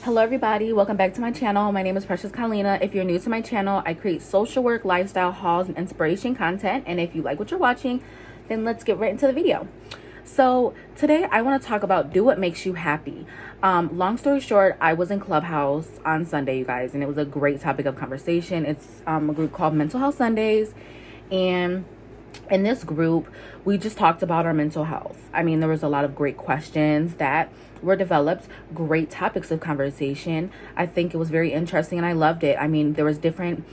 Hello everybody, welcome back to my channel. My name is Precious Kolleena. If you're new to my channel, I create social work, lifestyle hauls, and inspiration content. And if you like what you're watching, then let's get right into the video. So today I want to talk about do what makes you happy. Long story short, I was in Clubhouse on Sunday, you guys, and it was a great topic of conversation. It's a group called Mental Health Sundays, and in this group, we just talked about our mental health. I mean, there was a lot of great questions that were developed, great topics of conversation. I think it was very interesting and I loved it. I mean, there was different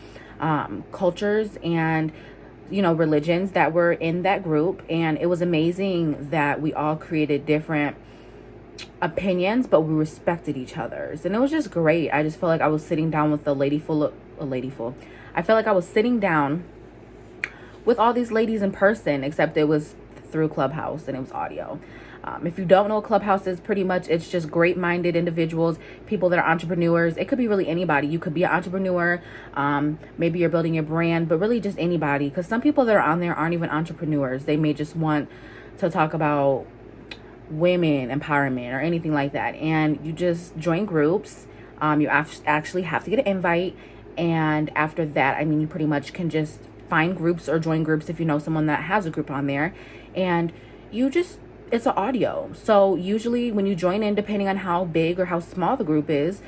cultures and religions that were in that group, and it was amazing that we all created different opinions, but we respected each other's, and it was just great. I just felt like I was sitting down with I felt like I was sitting down with all these ladies in person, except it was through Clubhouse and it was audio. If you don't know what Clubhouse is, pretty much it's just great-minded individuals, people that are entrepreneurs. It could be really anybody. You could be an entrepreneur. Maybe you're building your brand, but really just anybody. Because some people that are on there aren't even entrepreneurs. They may just want to talk about women empowerment or anything like that. And you just join groups. You actually have to get an invite. And after that, I mean, you pretty much can just find groups or join groups if you know someone that has a group on there. And it's an audio. So usually when you join in, depending on how big or how small the group is,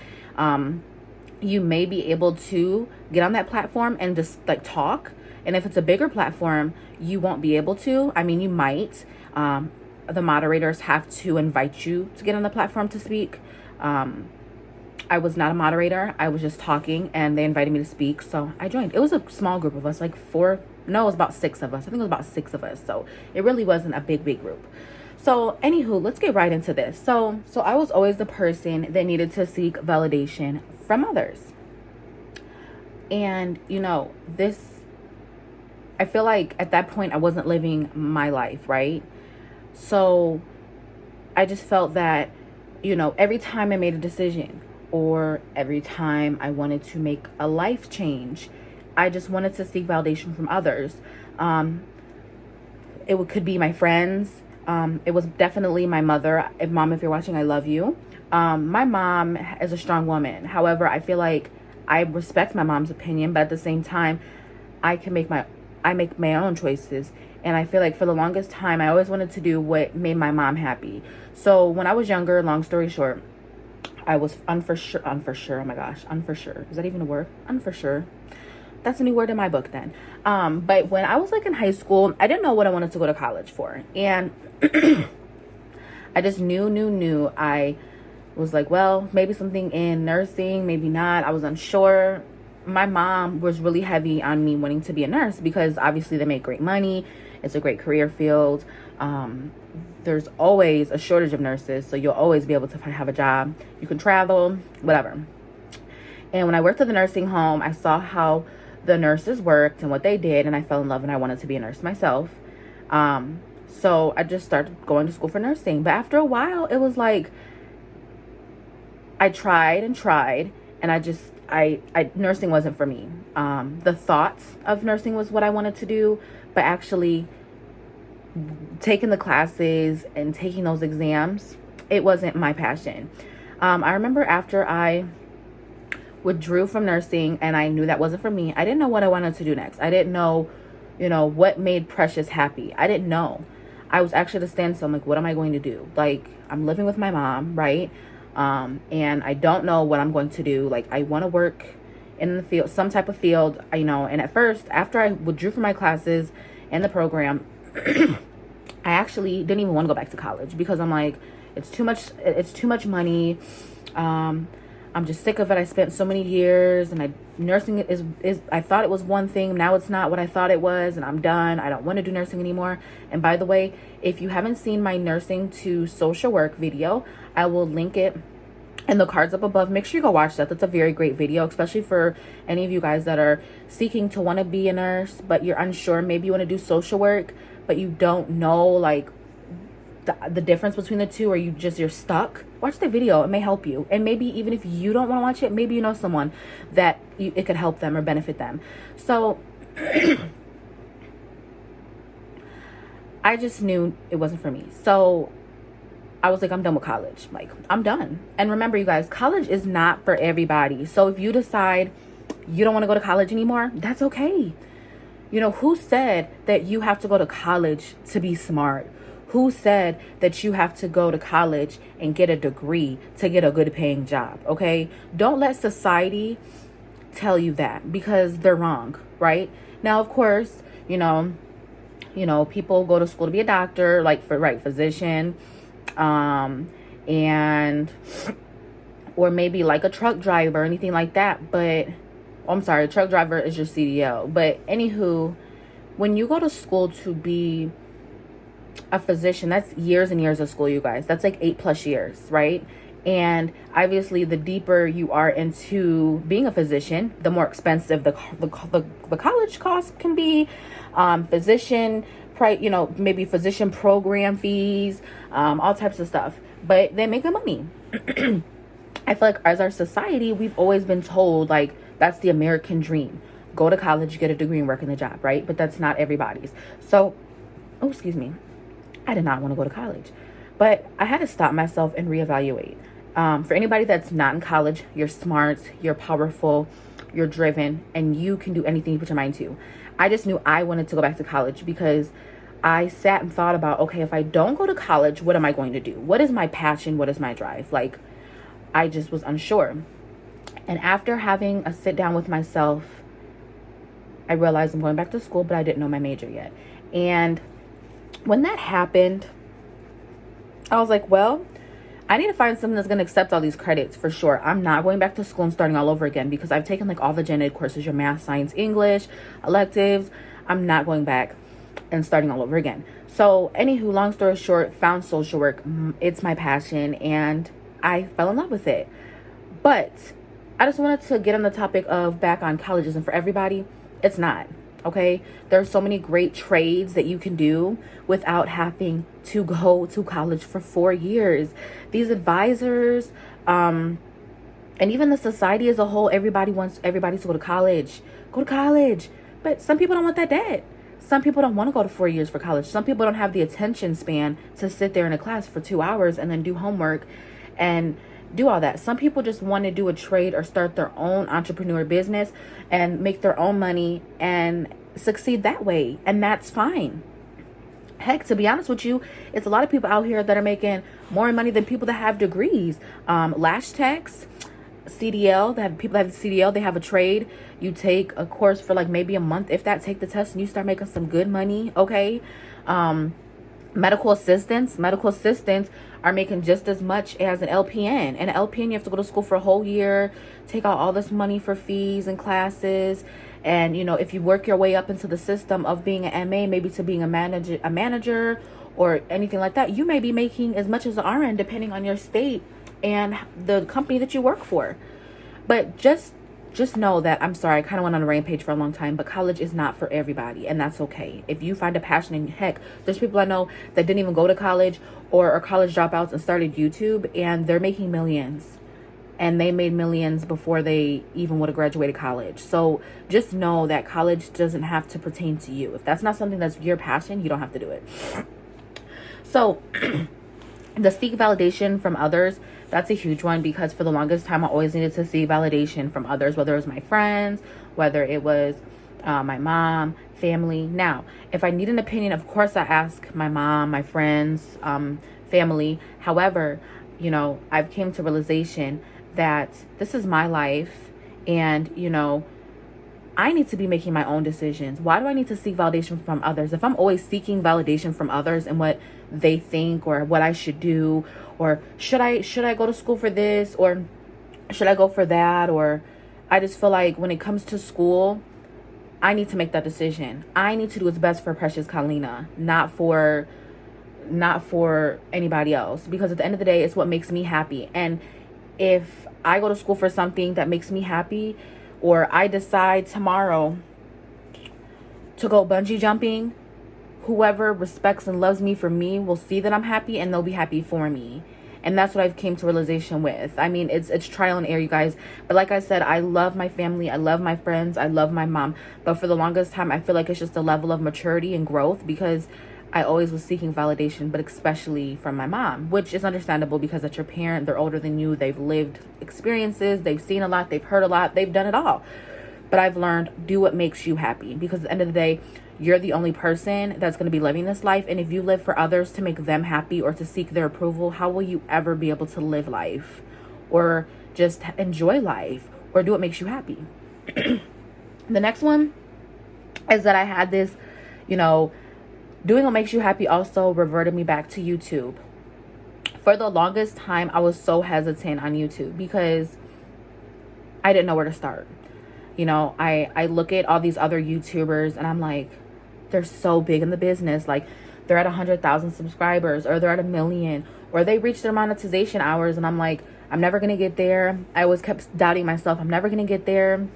you may be able to get on that platform and just like talk. And if it's a bigger platform, you won't be able to. I mean, you might. The moderators have to invite you to get on the platform to speak. I was not a moderator. I was just talking and they invited me to speak. So I joined. It was a small group of us, it was about 6 of us. I think it was about 6 of us. So it really wasn't a big group. So anywho, let's get right into this. So I was always the person that needed to seek validation from others. And I feel like at that point I wasn't living my life, right? So I just felt that, every time I made a decision or every time I wanted to make a life change, I just wanted to seek validation from others. Could be my friends. It was definitely my mother. Mom, if you're watching, I love you. My mom is a strong woman. However, I feel like I respect my mom's opinion, but at the same time, I make my own choices. And I feel like for the longest time, I always wanted to do what made my mom happy. So when I was younger, long story short, I was unfor sure. Is that even a word? Unfor. That's a new word in my book then. But when I was in high school, I didn't know what I wanted to go to college for. And I just knew. I was like, well, maybe something in nursing, maybe not. I was unsure. My mom was really heavy on me wanting to be a nurse because obviously they make great money. It's a great career field. There's always a shortage of nurses, so you'll always be able to have a job. You can travel, whatever. And when I worked at the nursing home, I saw how the nurses worked and what they did, and I fell in love and I wanted to be a nurse myself. So I just started going to school for nursing. But after a while, it was like I tried and nursing wasn't for me. The thought of nursing was what I wanted to do, but actually taking the classes and taking those exams, it wasn't my passion. I remember after I withdrew from nursing and I knew that wasn't for me, I didn't know what I wanted to do next. I didn't know, what made Precious happy. I didn't know. I was actually at a standstill. I'm like, what am I going to do? I'm living with my mom, right? And I don't know what I'm going to do. I want to work in the field, some type of field, and at first, after I withdrew from my classes and the program, I actually didn't even want to go back to college because I'm like, it's too much money. I'm just sick of it. I spent so many years and nursing is I thought it was one thing. Now it's not what I thought it was, and I'm done. I don't want to do nursing anymore. And by the way, if you haven't seen my nursing to social work video, I will link it in the cards up above. Make sure you go watch that. That's a very great video, especially for any of you guys that are seeking to want to be a nurse, but you're unsure. Maybe you want to do social work, but you don't know the difference between the two, or you're stuck. Watch the video. It may help you. And maybe even if you don't want to watch it, maybe you know someone that it could help them or benefit them. So I just knew it wasn't for me. So I was like, I'm done with college. Like, I'm done. And remember, you guys, college is not for everybody. So if you decide you don't want to go to college anymore, that's okay. You know, who said that you have to go to college to be smart? Who said that you have to go to college and get a degree to get a good paying job? Okay. Don't let society tell you that, because they're wrong, right? Now, of course, people go to school to be a doctor, like physician, and or maybe like a truck driver or anything like that. But I'm sorry, a truck driver is your CDL. But anywho, when you go to school to be a physician, that's years and years of school, you guys. That's like 8+ years, right? And obviously, the deeper you are into being a physician, the more expensive the college costs can be. Physician, maybe physician program fees, all types of stuff. But they make good money. I feel like as our society, we've always been told, like, that's the American dream. Go to college, get a degree, and work in the job, right? But that's not everybody's. So, excuse me. I did not want to go to college. But I had to stop myself and reevaluate. For anybody that's not in college, you're smart, you're powerful, you're driven, and you can do anything you put your mind to. I just knew I wanted to go back to college because I sat and thought about, okay, if I don't go to college, what am I going to do? What is my passion? What is my drive? Like, I just was unsure. And after having a sit down with myself, I realized I'm going back to school, but I didn't know my major yet. And when that happened, I was like, well, I need to find something that's going to accept all these credits for sure. I'm not going back to school and starting all over again, because I've taken like all the gen ed courses, your math, science, English, electives. I'm not going back and starting all over again. So anywho, long story short, found social work. It's my passion, and I fell in love with it. But I just wanted to get on the topic of back on colleges, and for everybody, it's not. Okay, there's so many great trades that you can do without having to go to college for 4 years. These advisors, and even the society as a whole, everybody wants everybody to go to college. Go to college. But some people don't want that debt. Some people don't want to go to 4 years for college. Some people don't have the attention span to sit there in a class for 2 hours and then do homework and do all that. Some people just want to do a trade or start their own entrepreneur business and make their own money and succeed that way. And that's fine. Heck, to be honest with you, it's a lot of people out here that are making more money than people that have degrees. Lash techs, CDL, people that have CDL, they have a trade. You take a course for like maybe a month, if that, take the test, and you start making some good money. Okay. Medical assistants are making just as much as an LPN. And an LPN, you have to go to school for a whole year, take out all this money for fees and classes. And, if you work your way up into the system of being an MA, maybe to being a manager or anything like that, you may be making as much as an RN, depending on your state and the company that you work for. But just know that, I'm sorry, I kind of went on a rampage for a long time, but college is not for everybody, and that's okay. If you find a passion, and heck, there's people I know that didn't even go to college or are college dropouts and started YouTube, and they're making millions. And they made millions before they even would have graduated college. So just know that college doesn't have to pertain to you. If that's not something that's your passion, you don't have to do it. So the seek validation from others, that's a huge one, because for the longest time, I always needed to seek validation from others, whether it was my friends, whether it was my mom, family. Now, if I need an opinion, of course I ask my mom, my friends, family. However, I've came to realization that this is my life, and I need to be making my own decisions. Why do I need to seek validation from others? If I'm always seeking validation from others and what they think or what I should do, or should I go to school for this, or should I go for that, or I just feel like when it comes to school, I need to make that decision. I need to do what's best for Precious Kolleena, not for anybody else, because at the end of the day, it's what makes me happy. And if I go to school for something that makes me happy, or I decide tomorrow to go bungee jumping, whoever respects and loves me for me will see that I'm happy, and they'll be happy for me. And that's what I've came to realization with. I mean, it's trial and error, you guys. But like I said, I love my family. I love my friends. I love my mom. But for the longest time, I feel like it's just a level of maturity and growth, because I always was seeking validation, but especially from my mom, which is understandable because that's your parent. They're older than you. They've lived experiences. They've seen a lot. They've heard a lot. They've done it all. But I've learned, do what makes you happy, because at the end of the day, you're the only person that's going to be living this life. And if you live for others to make them happy or to seek their approval, how will you ever be able to live life or just enjoy life or do what makes you happy? The next one is that I had this, doing what makes you happy also reverted me back to YouTube. For the longest time, I was so hesitant on YouTube because I didn't know where to start. I look at all these other YouTubers and I'm like, they're so big in the business. Like, they're at 100,000 subscribers, or they're at 1 million, or they reached their monetization hours. And I'm like, I'm never going to get there. I always kept doubting myself. I'm never going to get there.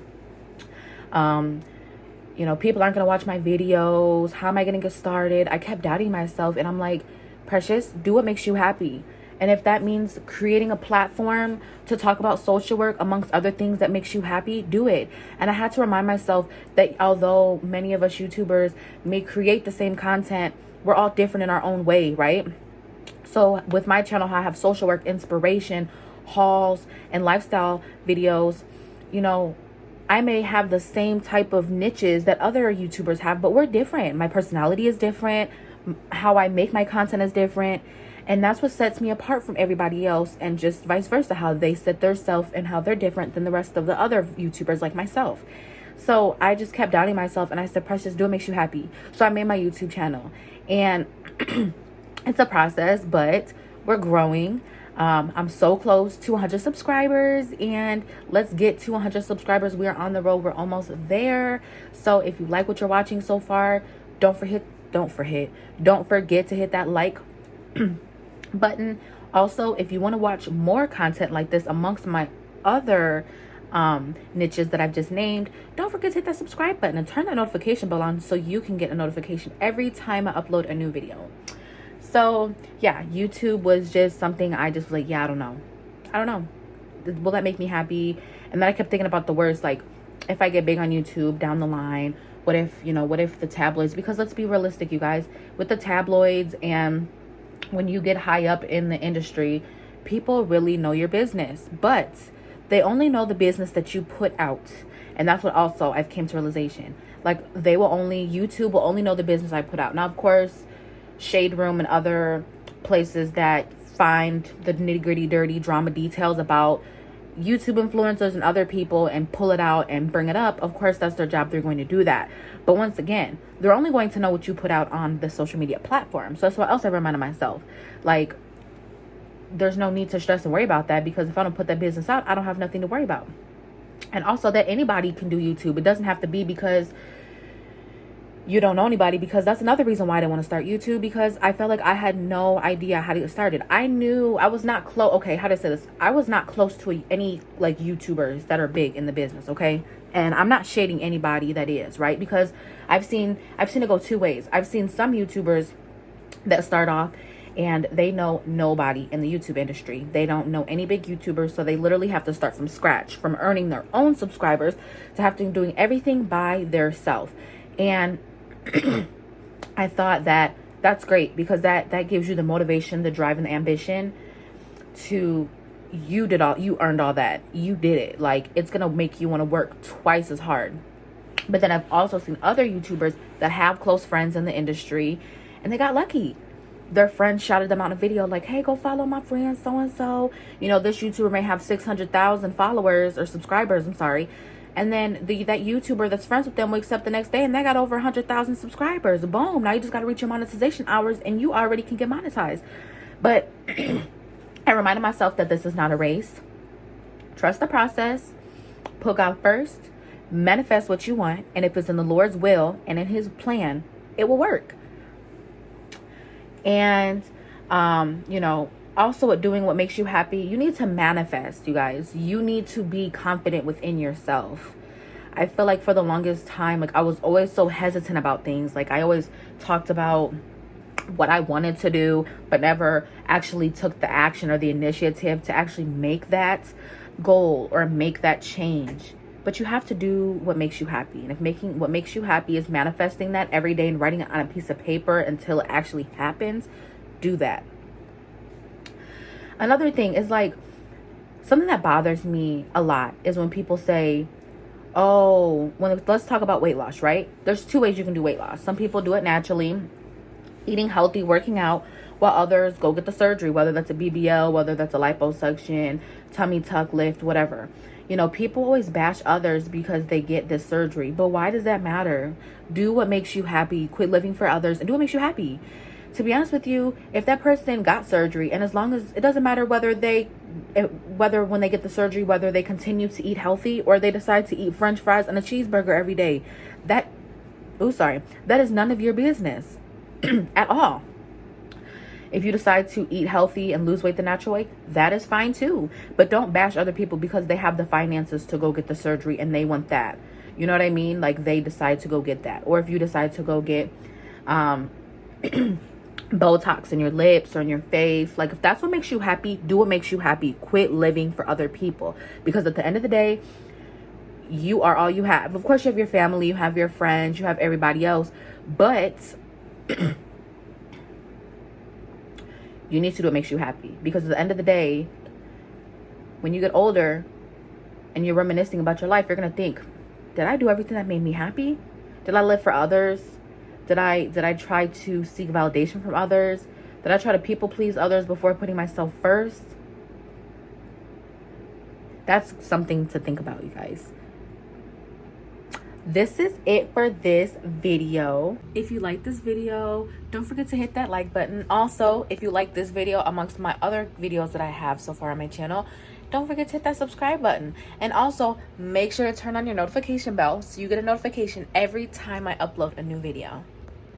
People aren't going to watch my videos. How am I going to get started? I kept doubting myself. And I'm like, Precious, do what makes you happy. And if that means creating a platform to talk about social work amongst other things that makes you happy, do it. And I had to remind myself that although many of us YouTubers may create the same content, we're all different in our own way, right? So with my channel, I have social work, inspiration, hauls, and lifestyle videos. I may have the same type of niches that other YouTubers have, but we're different. My personality is different. How I make my content is different. And that's what sets me apart from everybody else, and just vice versa, how they set their self and how they're different than the rest of the other YouTubers like myself. So I just kept doubting myself, and I said, Precious, do what makes you happy. So I made my YouTube channel, and it's a process, but we're growing. I'm so close to 100 subscribers, and let's get to 100 subscribers. We are on the road. We're almost there. So if you like what you're watching so far, don't forget to hit that like button. Also, if you want to watch more content like this amongst my other niches that I've just named, don't forget to hit that subscribe button and turn that notification bell on so you can get a notification every time I upload a new video. So yeah, YouTube was just something I just like, I don't know. Will that make me happy? And then I kept thinking about the words, like, if I get big on YouTube down the line, what if the tabloids, because let's be realistic, you guys, with the tabloids, and when you get high up in the industry, people really know your business, but they only know the business that you put out. And that's what also I've came to realization. Like, YouTube will only know the business I put out. Now, of course, Shade Room and other places that find the nitty-gritty, dirty drama details about YouTube influencers and other people and pull it out and bring it up, of course, that's their job. They're going to do that. But once again, they're only going to know what you put out on the social media platform. So that's what else I reminded myself. Like, there's no need to stress and worry about that, because if I don't put that business out, I don't have nothing to worry about. And also that anybody can do YouTube. It doesn't have to be because you don't know anybody, because that's another reason why I didn't want to start YouTube, because I felt like I had no idea how to get started. I knew I was not close. Okay, how to say this? I was not close to any like YouTubers that are big in the business, okay? And I'm not shading anybody that is, right? Because I've seen it go two ways. I've seen some YouTubers that start off and they know nobody in the YouTube industry. They don't know any big YouTubers, so they literally have to start from scratch, from earning their own subscribers to have to doing everything by theirself. And I thought that that's great, because that gives you the motivation, the drive, and the ambition to, you earned all that. You did it. Like, it's going to make you want to work twice as hard. But then I've also seen other YouTubers that have close friends in the industry, and they got lucky. Their friends shouted them out in a video like, hey, go follow my friend so-and-so. This YouTuber may have 600,000 followers or subscribers, I'm sorry. And then that YouTuber that's friends with them wakes up the next day and they got over 100,000 subscribers. Boom. Now you just got to reach your monetization hours and you already can get monetized. But I reminded myself that this is not a race. Trust the process. Put God first. Manifest what you want. And if it's in the Lord's will and in his plan, it will work. And, also with doing what makes you happy, you need to manifest, you guys. You need to be confident within yourself. I feel like for the longest time, like, I was always so hesitant about things. Like, I always talked about what I wanted to do, but never actually took the action or the initiative to actually make that goal or make that change. But you have to do what makes you happy. And if making what makes you happy is manifesting that every day and writing it on a piece of paper until it actually happens, do that. Another thing is like, something that bothers me a lot is when people say, oh, let's talk about weight loss, right? There's 2 ways you can do weight loss. Some people do it naturally, eating healthy, working out, while others go get the surgery, whether that's a BBL, whether that's a liposuction, tummy tuck lift, whatever. You know, people always bash others because they get this surgery. But why does that matter? Do what makes you happy. Quit living for others and do what makes you happy. To be honest with you, if that person got surgery, and as long as, it doesn't matter whether when they get the surgery, whether they continue to eat healthy or they decide to eat French fries and a cheeseburger every day, that is none of your business at all. If you decide to eat healthy and lose weight the natural way, that is fine too. But don't bash other people because they have the finances to go get the surgery and they want that. You know what I mean? Like, they decide to go get that. Or if you decide to go get Botox in your lips or in your face, like, if that's what makes you happy, do what makes you happy. Quit living for other people, because at the end of the day, you are all you have. Of course, you have your family, you have your friends, you have everybody else, but you need to do what makes you happy. Because at the end of the day, when you get older and you're reminiscing about your life, you're going to think, did I do everything that made me happy? Did I live for others? Did I try to seek validation from others? Did I try to people please others before putting myself first? That's something to think about, you guys. This is it for this video. If you like this video, don't forget to hit that like button. Also, if you like this video amongst my other videos that I have so far on my channel, don't forget to hit that subscribe button. And also, make sure to turn on your notification bell so you get a notification every time I upload a new video.